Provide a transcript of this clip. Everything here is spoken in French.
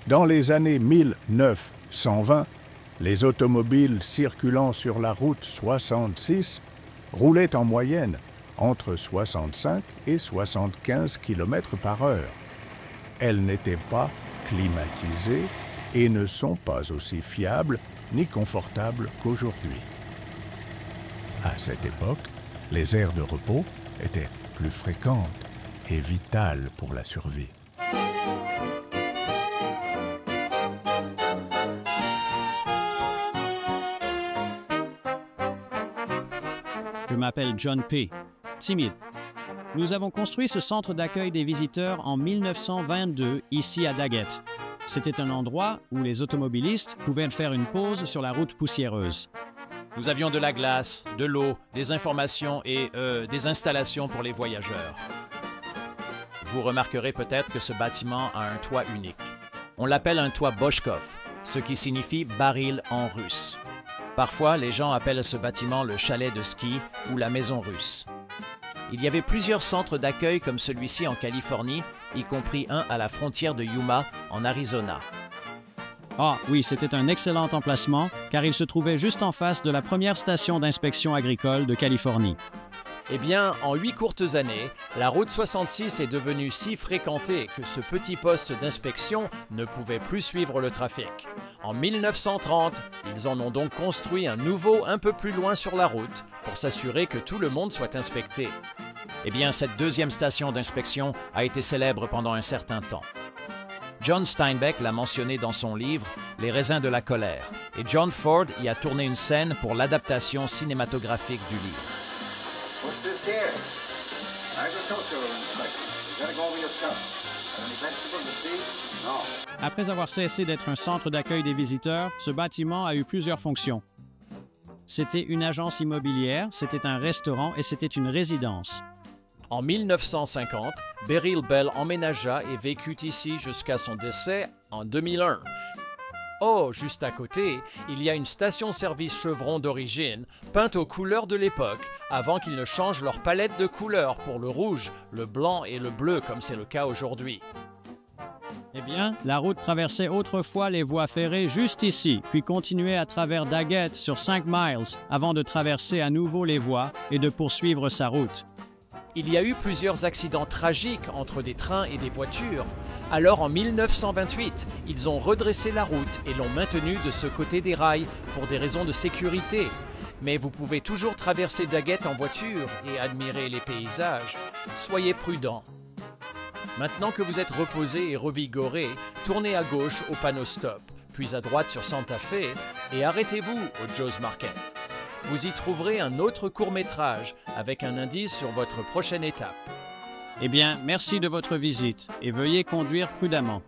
Dans les années 1920, les automobiles circulant sur la route 66 roulaient en moyenne entre 65 et 75 km par heure. Elles n'étaient pas climatisées et ne sont pas aussi fiables ni confortables qu'aujourd'hui. À cette époque, les aires de repos étaient plus fréquentes et vitales pour la survie. Je m'appelle John P. Timide. Nous avons construit ce centre d'accueil des visiteurs en 1922 ici à Daggett. C'était un endroit où les automobilistes pouvaient faire une pause sur la route poussiéreuse. Nous avions de la glace, de l'eau, des informations et des installations pour les voyageurs. Vous remarquerez peut-être que ce bâtiment a un toit unique. On l'appelle un toit Bochkov, ce qui signifie baril en russe. Parfois, les gens appellent ce bâtiment le chalet de ski ou la maison russe. Il y avait plusieurs centres d'accueil comme celui-ci en Californie, y compris un à la frontière de Yuma, en Arizona. Ah oui, c'était un excellent emplacement car il se trouvait juste en face de la première station d'inspection agricole de Californie. Eh bien, en 8 courtes années, la route 66 est devenue si fréquentée que ce petit poste d'inspection ne pouvait plus suivre le trafic. En 1930, ils en ont donc construit un nouveau un peu plus loin sur la route pour s'assurer que tout le monde soit inspecté. Eh bien, cette deuxième station d'inspection a été célèbre pendant un certain temps. John Steinbeck l'a mentionné dans son livre « Les raisins de la colère » et John Ford y a tourné une scène pour l'adaptation cinématographique du livre. What's this here? Agricultural inspection. You gotta go over your stuff. Have any vegetables or seeds? No. Après avoir cessé d'être un centre d'accueil des visiteurs, ce bâtiment a eu plusieurs fonctions. C'était une agence immobilière, c'était un restaurant et c'était une résidence. En 1950, Beryl Bell emménagea et vécut ici jusqu'à son décès en 2001. Oh, juste à côté, il y a une station-service Chevron d'origine, peinte aux couleurs de l'époque, avant qu'ils ne changent leur palette de couleurs pour le rouge, le blanc et le bleu comme c'est le cas aujourd'hui. Eh bien, la route traversait autrefois les voies ferrées juste ici, puis continuait à travers Daggett sur 5 miles avant de traverser à nouveau les voies et de poursuivre sa route. Il y a eu plusieurs accidents tragiques entre des trains et des voitures. Alors en 1928, ils ont redressé la route et l'ont maintenue de ce côté des rails pour des raisons de sécurité. Mais vous pouvez toujours traverser Daggett en voiture et admirer les paysages. Soyez prudents. Maintenant que vous êtes reposé et revigoré, tournez à gauche au panneau Stop, puis à droite sur Santa Fe et arrêtez-vous au Joe's Market. Vous y trouverez un autre court-métrage avec un indice sur votre prochaine étape. Eh bien, merci de votre visite et veuillez conduire prudemment.